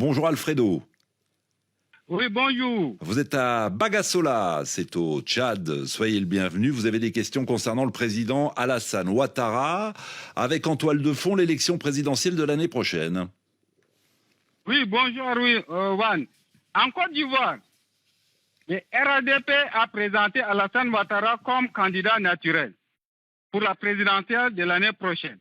Bonjour Alfredo. Oui, bonjour. Vous êtes à Bagassola, c'est au Tchad. Soyez le bienvenu. Vous avez des questions concernant le président Alassane Ouattara, avec en toile de fond l'élection présidentielle de l'année prochaine. Oui, bonjour, oui, Juan. En Côte d'Ivoire, le RADP a présenté Alassane Ouattara comme candidat naturel pour la présidentielle de l'année prochaine.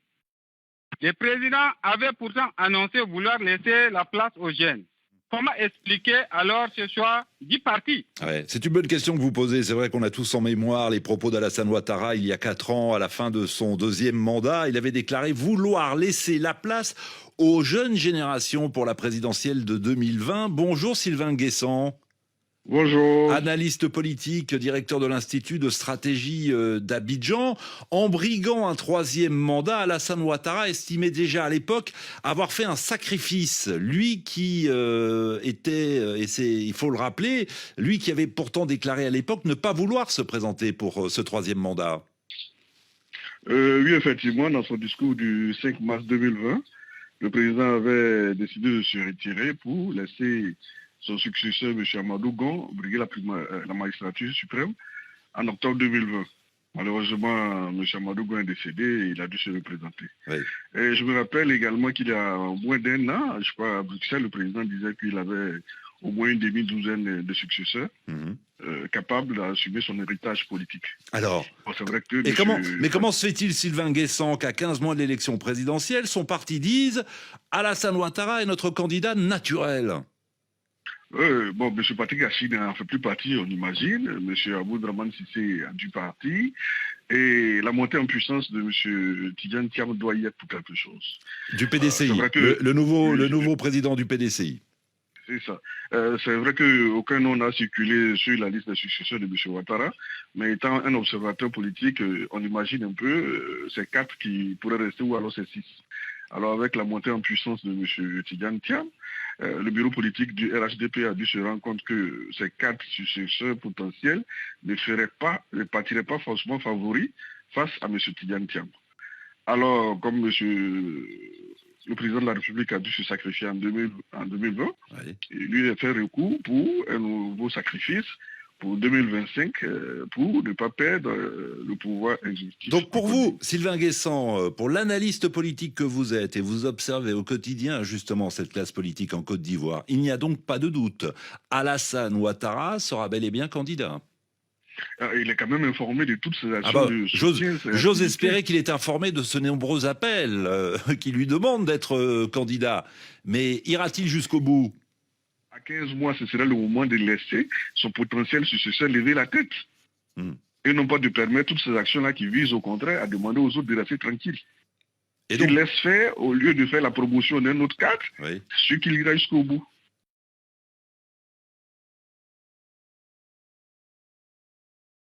Le président avait pourtant annoncé vouloir laisser la place aux jeunes. Comment expliquer alors ce choix du parti? Ouais, c'est une bonne question que vous posez. C'est vrai qu'on a tous en mémoire les propos d'Alassane Ouattara il y a 4 ans, à la fin de son 2e mandat. Il avait déclaré vouloir laisser la place aux jeunes générations pour la présidentielle de 2020. Bonjour Sylvain Guessant. Bonjour. Analyste politique, directeur de l'Institut de stratégie d'Abidjan. En briguant un 3e mandat, Alassane Ouattara estimait déjà à l'époque avoir fait un sacrifice. Lui qui était, et il faut le rappeler, lui qui avait pourtant déclaré à l'époque ne pas vouloir se présenter pour ce 3e mandat. Oui, effectivement, dans son discours du 5 mars 2020, le président avait décidé de se retirer pour laisser son successeur, M. Amadou Gon, briguer la magistrature suprême en octobre 2020. Malheureusement, M. Amadou Gon est décédé et il a dû se représenter. Oui. Et je me rappelle également qu'il y a moins d'1 an, je crois, à Bruxelles, le président disait qu'il avait au moins une demi-douzaine de successeurs capables d'assumer son héritage politique. Alors, bon, c'est vrai que comment se fait-il, Sylvain Guessant, qu'à 15 mois de l'élection présidentielle, son parti dise « Alassane Ouattara est notre candidat naturel » ? Bon, M. Patrick Achid n'en fait plus partie, on imagine. M. Aboudraman Sissé a du parti. Et la montée en puissance de M. Tidjane Thiam doit y être pour quelque chose. Du PDCI, le nouveau président du PDCI. C'est ça. C'est vrai qu'aucun nom n'a circulé sur la liste des successeurs de M. Ouattara, mais étant un observateur politique, on imagine un peu ces 4 qui pourraient rester ou alors ces 6. Alors avec la montée en puissance de M. Tidjane Thiam, le bureau politique du RHDP a dû se rendre compte que ces 4 successeurs potentiels ne partiraient pas forcément favoris face à M. Tidjane Thiam. Alors, comme le président de la République a dû se sacrifier en 2020, oui. Il lui a fait recours pour un nouveau sacrifice pour 2025, pour ne pas perdre le pouvoir exécutif. Donc pour vous, Sylvain Guessant, pour l'analyste politique que vous êtes, et vous observez au quotidien justement cette classe politique en Côte d'Ivoire, il n'y a donc pas de doute, Alassane Ouattara sera bel et bien candidat. Il est quand même informé de toutes ces actions de soutien. J'ose espérer qu'il est informé de ce nombreux appels qui lui demandent d'être candidat. Mais ira-t-il jusqu'au bout ? À 15 mois, ce serait le moment de laisser son potentiel successeur lever la tête. Et non pas de permettre toutes ces actions-là qui visent au contraire à demander aux autres de rester tranquilles. Et donc, il laisse faire, au lieu de faire la promotion d'un autre cadre, ce qu'il ira jusqu'au bout.